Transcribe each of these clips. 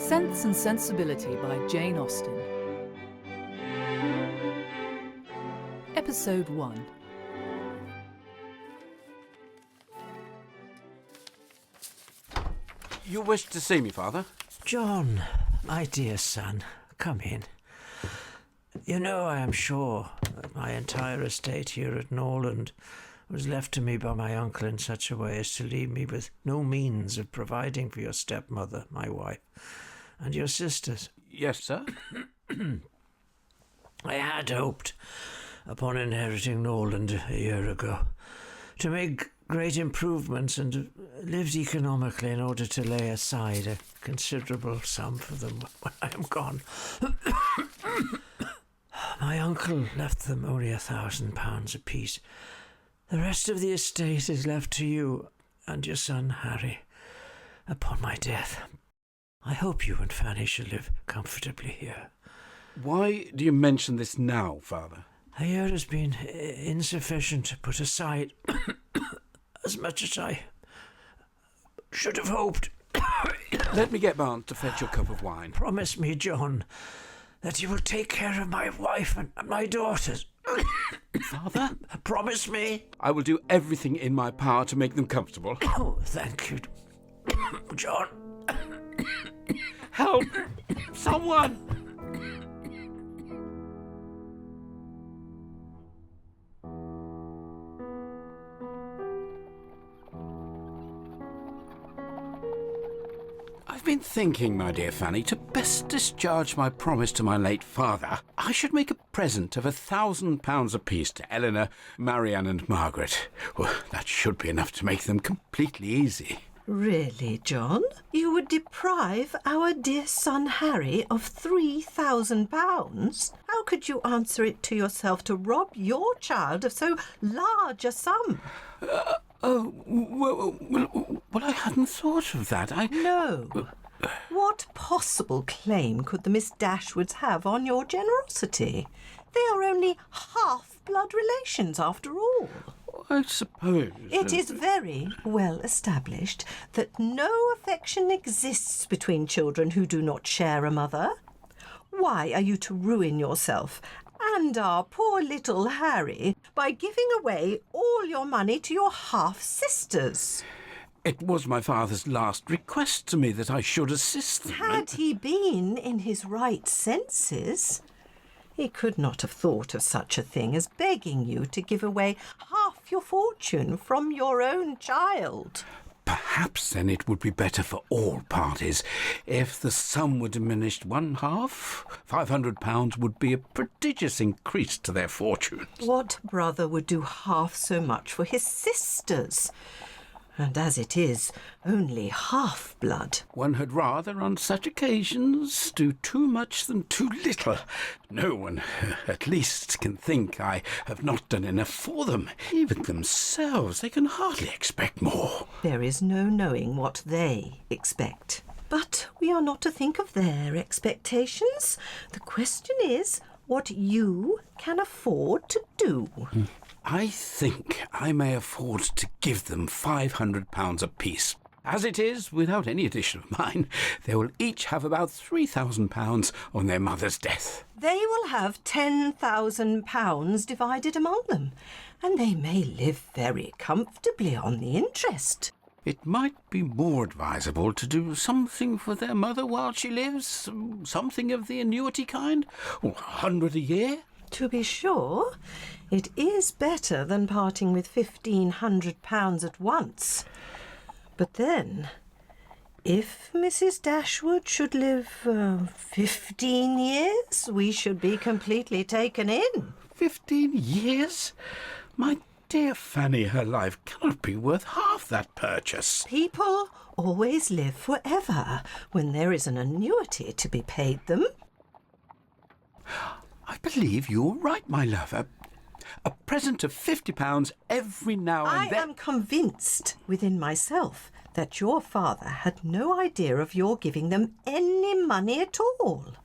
Sense and Sensibility by Jane Austen. Episode 1. You wished to see me, Father? John, my dear son, come in. You know, I am sure that my entire estate here at Norland was left to me by my uncle in such a way as to leave me with no means of providing for your stepmother, my wife, and your sisters. Yes, sir. I had hoped, upon inheriting Norland a year ago, to make great improvements and lived economically in order to lay aside a considerable sum for them when I am gone. My uncle left them only £1,000 apiece. The rest of the estate is left to you and your son Harry upon my death. I hope you and Fanny shall live comfortably here. Why do you mention this now, Father? A year has been insufficient to put aside as much as I should have hoped. Let me get Barnes to fetch your cup of wine. Promise me, John, that you will take care of my wife and my daughters. Father? Promise me. I will do everything in my power to make them comfortable. Oh, thank you, John. Help! Someone! I've been thinking, my dear Fanny, to best discharge my promise to my late father, I should make a present of £1,000 apiece to Elinor, Marianne and Margaret. Well, that should be enough to make them completely easy. Really, John? You would deprive our dear son Harry of £3,000? How could you answer it to yourself to rob your child of so large a sum? Well, I hadn't thought of that. No. What possible claim could the Miss Dashwoods have on your generosity? They are only half-blood relations, after all. I suppose... It is very well established that no affection exists between children who do not share a mother. Why are you to ruin yourself and our poor little Harry by giving away all your money to your half-sisters? It was my father's last request to me that I should assist them. Had he been in his right senses, he could not have thought of such a thing as begging you to give away half your fortune from your own child. Perhaps then it would be better for all parties if the sum were diminished one half. £500 would be a prodigious increase to their fortunes. What brother would do half so much for his sisters? And as it is, only half-blood. One had rather, on such occasions, do too much than too little. No one, at least, can think I have not done enough for them. Even themselves, they can hardly expect more. There is no knowing what they expect. But we are not to think of their expectations. The question is what you can afford to do. I think I may afford to give them £500 apiece. As it is, without any addition of mine, they will each have about £3,000 on their mother's death. They will have £10,000 divided among them, and they may live very comfortably on the interest. It might be more advisable to do something for their mother while she lives, something of the annuity kind, or £100 a year. To be sure, it is better than parting with £1,500 at once. But then, if Mrs. Dashwood should live 15 years, we should be completely taken in. 15 years? My dear Fanny, her life cannot be worth half that purchase. People always live forever when there is an annuity to be paid them. I believe you're right, my love. A present of £50 every now and then. I am convinced within myself that your father had no idea of your giving them any money at all.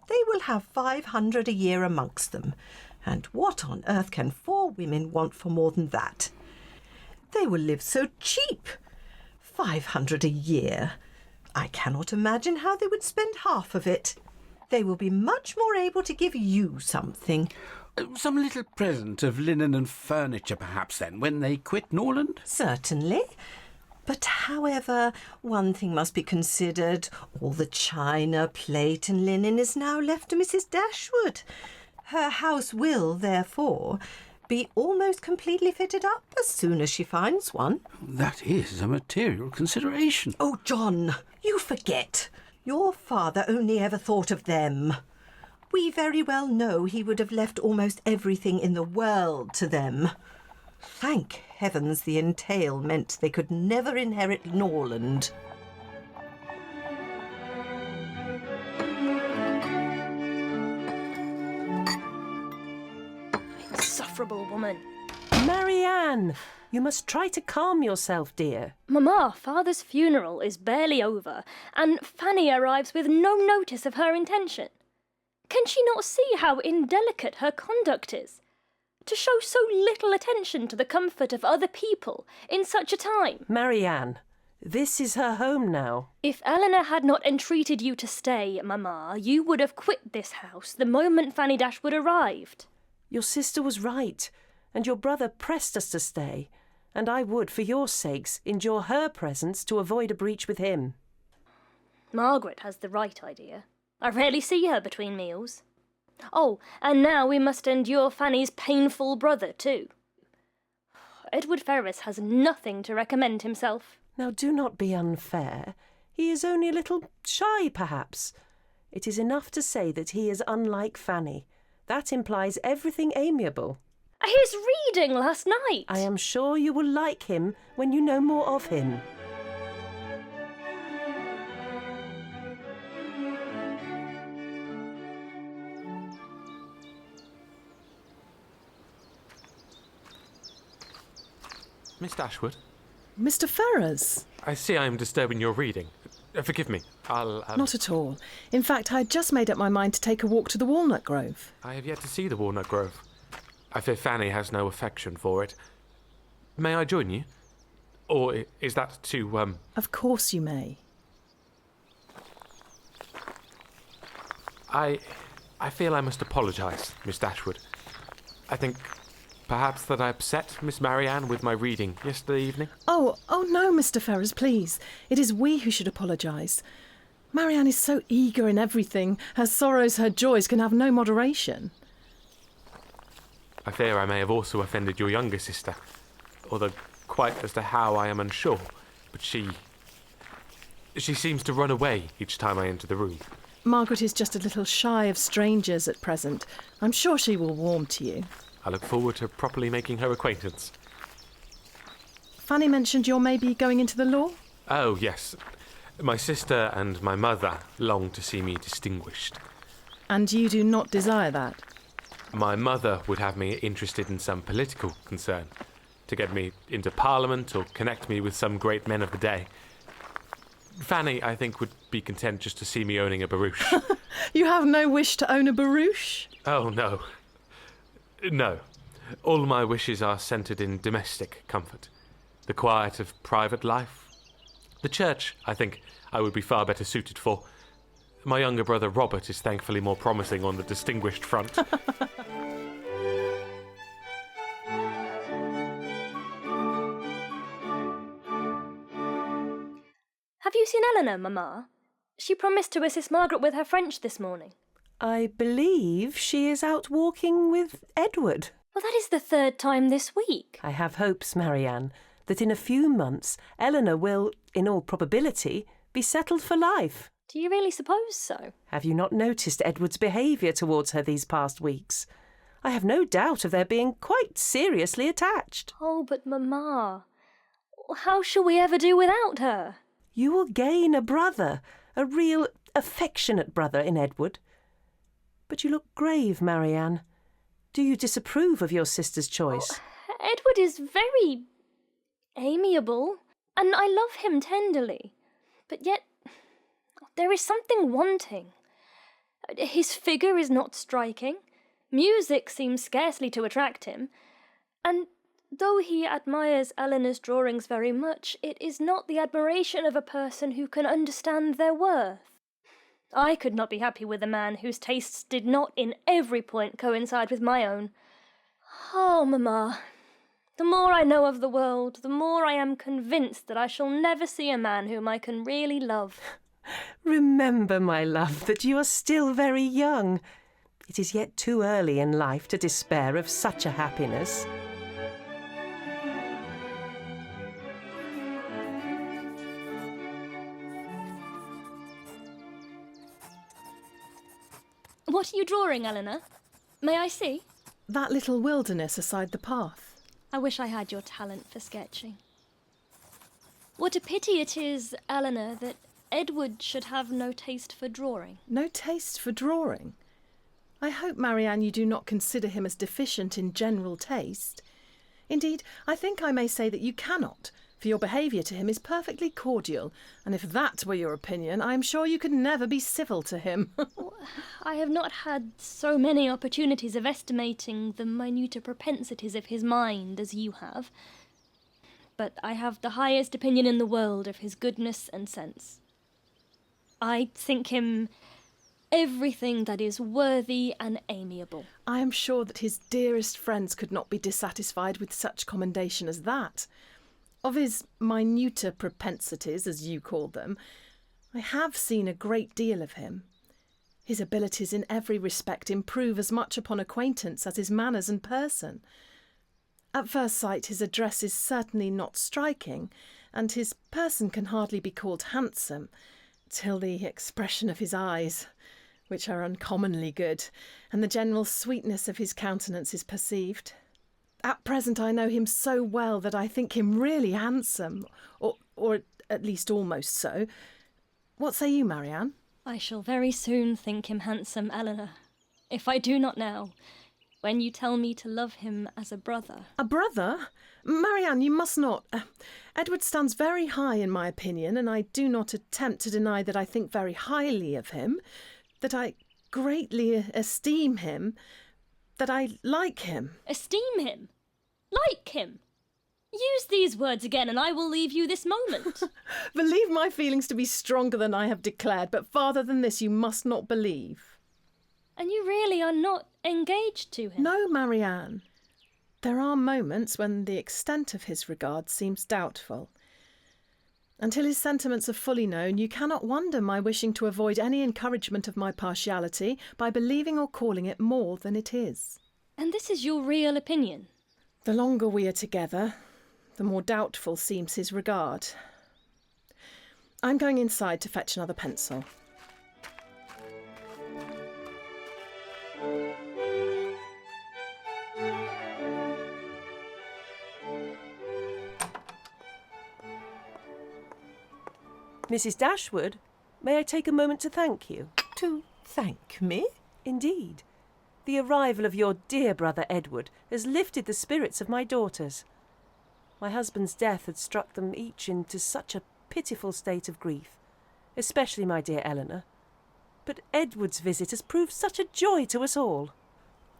They will have £500 a year amongst them, and what on earth can 4 women want for more than that? They will live so cheap. £500 a year. I cannot imagine how they would spend half of it. They will be much more able to give you something. Some little present of linen and furniture, perhaps, then, when they quit Norland? Certainly. But, however, one thing must be considered. All the china, plate and linen is now left to Mrs Dashwood. Her house will, therefore, be almost completely fitted up as soon as she finds one. That is a material consideration. Oh, John, you forget. Your father only ever thought of them. We very well know he would have left almost everything in the world to them. Thank heavens the entail meant they could never inherit Norland. Insufferable woman. Marianne, you must try to calm yourself, dear. Mamma, Father's funeral is barely over, and Fanny arrives with no notice of her intention. Can she not see how indelicate her conduct is? To show so little attention to the comfort of other people in such a time. Marianne, this is her home now. If Elinor had not entreated you to stay, Mamma, you would have quit this house the moment Fanny Dashwood arrived. Your sister was right, and your brother pressed us to stay, and I would, for your sakes, endure her presence to avoid a breach with him. Margaret has the right idea. I rarely see her between meals. Oh, and now we must endure Fanny's painful brother, too. Edward Ferrars has nothing to recommend himself. Now do not be unfair. He is only a little shy, perhaps. It is enough to say that he is unlike Fanny. That implies everything amiable. His reading last night! I am sure you will like him when you know more of him. Miss Dashwood? Mr Ferrars? I see I am disturbing your reading. Forgive me. I'll... Not at all. In fact, I'd just made up my mind to take a walk to the Walnut Grove. I have yet to see the Walnut Grove. I fear Fanny has no affection for it. May I join you? Or is that too, Of course you may. I feel I must apologise, Miss Dashwood. I think perhaps that I upset Miss Marianne with my reading yesterday evening. Oh no, Mr Ferrars, please. It is we who should apologise. Marianne is so eager in everything. Her sorrows, her joys can have no moderation. I fear I may have also offended your younger sister, although quite as to how I am unsure. But she seems to run away each time I enter the room. Margaret is just a little shy of strangers at present. I'm sure she will warm to you. I look forward to properly making her acquaintance. Fanny mentioned you're maybe going into the law? Oh, yes. My sister and my mother long to see me distinguished. And you do not desire that? My mother would have me interested in some political concern, to get me into Parliament or connect me with some great men of the day. Fanny, I think, would be content just to see me owning a barouche. You have no wish to own a barouche? Oh, no. No. All my wishes are centred in domestic comfort, the quiet of private life. The church, I think, I would be far better suited for. My younger brother Robert is thankfully more promising on the distinguished front. Have you seen Elinor, Mamma? She promised to assist Margaret with her French this morning. I believe she is out walking with Edward. Well, that is the third time this week. I have hopes, Marianne, that in a few months Elinor will, in all probability, be settled for life. Do you really suppose so? Have you not noticed Edward's behaviour towards her these past weeks? I have no doubt of their being quite seriously attached. Oh, but Mamma, how shall we ever do without her? You will gain a brother, a real affectionate brother in Edward. But you look grave, Marianne. Do you disapprove of your sister's choice? Oh, Edward is very amiable, and I love him tenderly. But yet, there is something wanting. His figure is not striking. Music seems scarcely to attract him. And though he admires Elinor's drawings very much, it is not the admiration of a person who can understand their worth. I could not be happy with a man whose tastes did not in every point coincide with my own. Oh, Mamma, the more I know of the world, the more I am convinced that I shall never see a man whom I can really love. Remember, my love, that you are still very young. It is yet too early in life to despair of such a happiness. What are you drawing, Elinor? May I see? That little wilderness aside the path. I wish I had your talent for sketching. What a pity it is, Elinor, that Edward should have no taste for drawing. No taste for drawing? I hope, Marianne, you do not consider him as deficient in general taste. Indeed, I think I may say that you cannot, for your behaviour to him is perfectly cordial, and if that were your opinion, I am sure you could never be civil to him. I have not had so many opportunities of estimating the minuter propensities of his mind as you have, but I have the highest opinion in the world of his goodness and sense. I think him everything that is worthy and amiable. I am sure that his dearest friends could not be dissatisfied with such commendation as that. Of his minuter propensities, as you call them, I have seen a great deal of him. His abilities in every respect improve as much upon acquaintance as his manners and person. At first sight his address is certainly not striking, and his person can hardly be called handsome, till the expression of his eyes, which are uncommonly good, and the general sweetness of his countenance is perceived. At present I know him so well that I think him really handsome, or at least almost so. What say you, Marianne? I shall very soon think him handsome, Elinor, if I do not now, when you tell me to love him as a brother. A brother? Marianne, you must not. Edward stands very high in my opinion, and I do not attempt to deny that I think very highly of him, that I greatly esteem him, that I like him. Esteem him? Like him? Use these words again and I will leave you this moment. Believe my feelings to be stronger than I have declared, but farther than this you must not believe. And you really are not engaged to him? No, Marianne. There are moments when the extent of his regard seems doubtful. Until his sentiments are fully known, you cannot wonder my wishing to avoid any encouragement of my partiality by believing or calling it more than it is. And this is your real opinion? The longer we are together, the more doubtful seems his regard. I'm going inside to fetch another pencil. Mrs. Dashwood, may I take a moment to thank you? To thank me? Indeed. The arrival of your dear brother Edward has lifted the spirits of my daughters. My husband's death had struck them each into such a pitiful state of grief, especially my dear Elinor. But Edward's visit has proved such a joy to us all.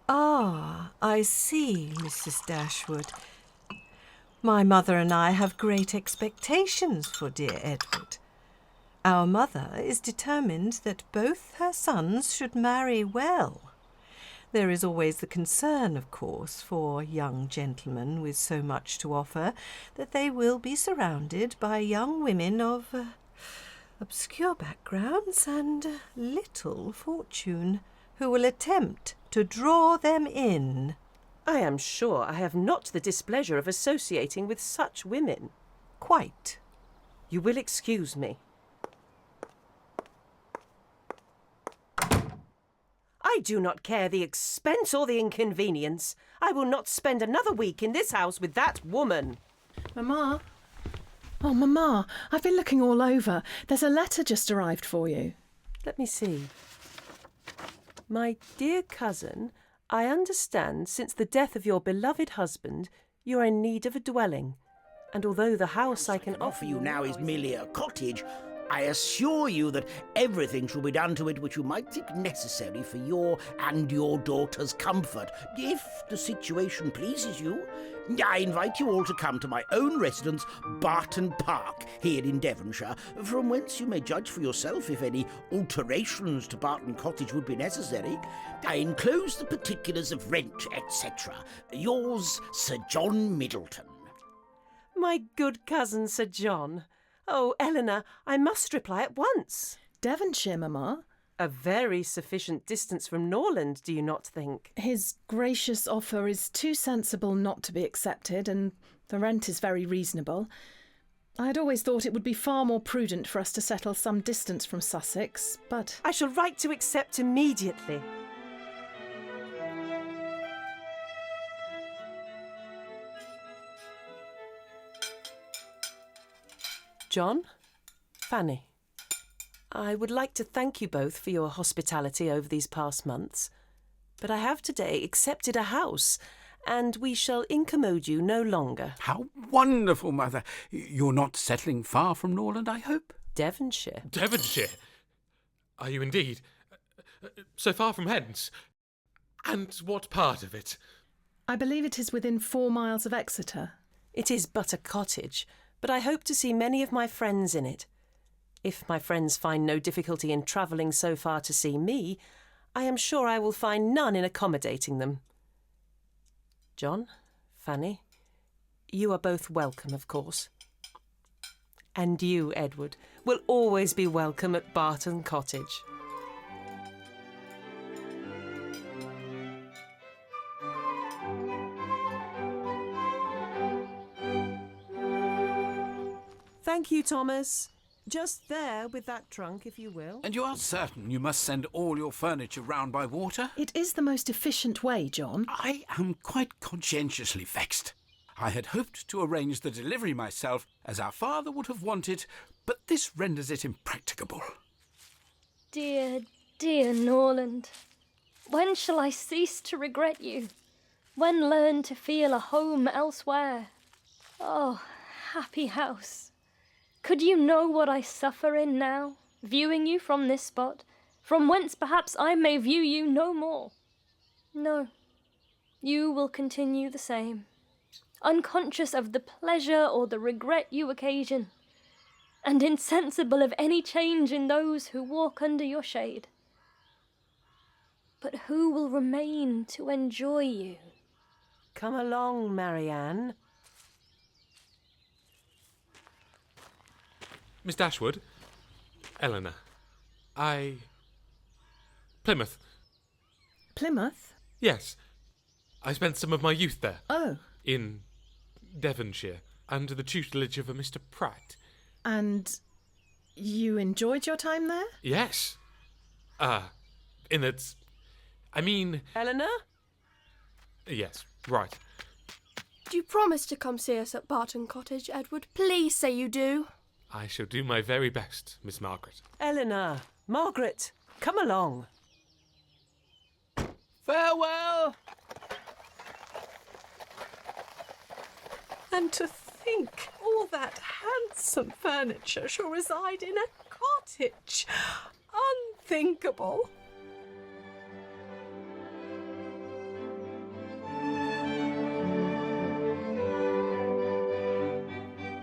Ah, I see, Mrs. Dashwood. My mother and I have great expectations for dear Edward. Our mother is determined that both her sons should marry well. There is always the concern, of course, for young gentlemen with so much to offer, that they will be surrounded by young women of obscure backgrounds and little fortune, who will attempt to draw them in. I am sure I have not the displeasure of associating with such women. Quite. You will excuse me. I do not care the expense or the inconvenience. I will not spend another week in this house with that woman. Mamma? Oh, Mamma, I've been looking all over. There's a letter just arrived for you. Let me see. My dear cousin, I understand since the death of your beloved husband, you are in need of a dwelling. And although the house I can offer you now is merely a cottage, I assure you that everything shall be done to it which you might think necessary for your and your daughter's comfort. If the situation pleases you, I invite you all to come to my own residence, Barton Park, here in Devonshire, from whence you may judge for yourself if any alterations to Barton Cottage would be necessary. I enclose the particulars of rent, etc. Yours, Sir John Middleton. My good cousin Sir John. Oh, Elinor, I must reply at once. Devonshire, Mamma. A very sufficient distance from Norland, do you not think? His gracious offer is too sensible not to be accepted, and the rent is very reasonable. I had always thought it would be far more prudent for us to settle some distance from Sussex, but... I shall write to accept immediately. John, Fanny, I would like to thank you both for your hospitality over these past months, but I have today accepted a house, and we shall incommode you no longer. How wonderful, Mother. You're not settling far from Norland, I hope? Devonshire. Devonshire? Are you indeed? So far from hence? And what part of it? I believe it is within 4 miles of Exeter. It is but a cottage, but I hope to see many of my friends in it. If my friends find no difficulty in travelling so far to see me, I am sure I will find none in accommodating them. John, Fanny, you are both welcome, of course. And you, Edward, will always be welcome at Barton Cottage. Thank you, Thomas. Just there with that trunk, if you will. And you are certain you must send all your furniture round by water? It is the most efficient way, John. I am quite conscientiously vexed. I had hoped to arrange the delivery myself, as our father would have wanted, but this renders it impracticable. Dear, dear Norland, when shall I cease to regret you? When learn to feel a home elsewhere? Oh, happy house! Could you know what I suffer in now, viewing you from this spot, from whence perhaps I may view you no more? No, you will continue the same, unconscious of the pleasure or the regret you occasion, and insensible of any change in those who walk under your shade. But who will remain to enjoy you? Come along, Marianne. Miss Dashwood? Elinor. Plymouth. Plymouth? Yes. I spent some of my youth there. Oh. In Devonshire, under the tutelage of a Mr Pratt. And you enjoyed your time there? Yes. In that... I mean... Elinor? Yes, right. Do you promise to come see us at Barton Cottage, Edward? Please say you do. I shall do my very best, Miss Margaret. Elinor, Margaret, come along. Farewell! And to think all that handsome furniture shall reside in a cottage. Unthinkable.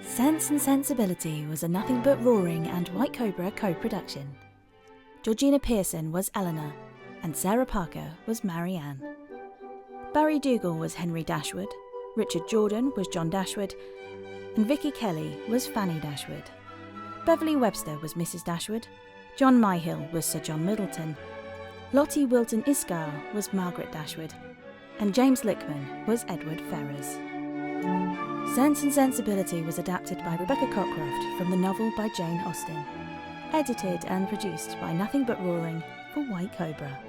Sense and Sensibility was a Nothing But Roaring and White Cobra co-production. Georgina Pearson was Elinor, and Sarah Parker was Marianne. Barry Dougal was Henry Dashwood, Richard Jordan was John Dashwood, and Vicky Kelly was Fanny Dashwood. Beverley Webster was Mrs Dashwood, John Myhill was Sir John Middleton, Lottie Wilton-Isgar was Margaret Dashwood, and James Lickman was Edward Ferrars. Sense and Sensibility was adapted by Rebecca Cockcroft from the novel by Jane Austen. Edited and produced by Nothing But Roaring for White Cobra.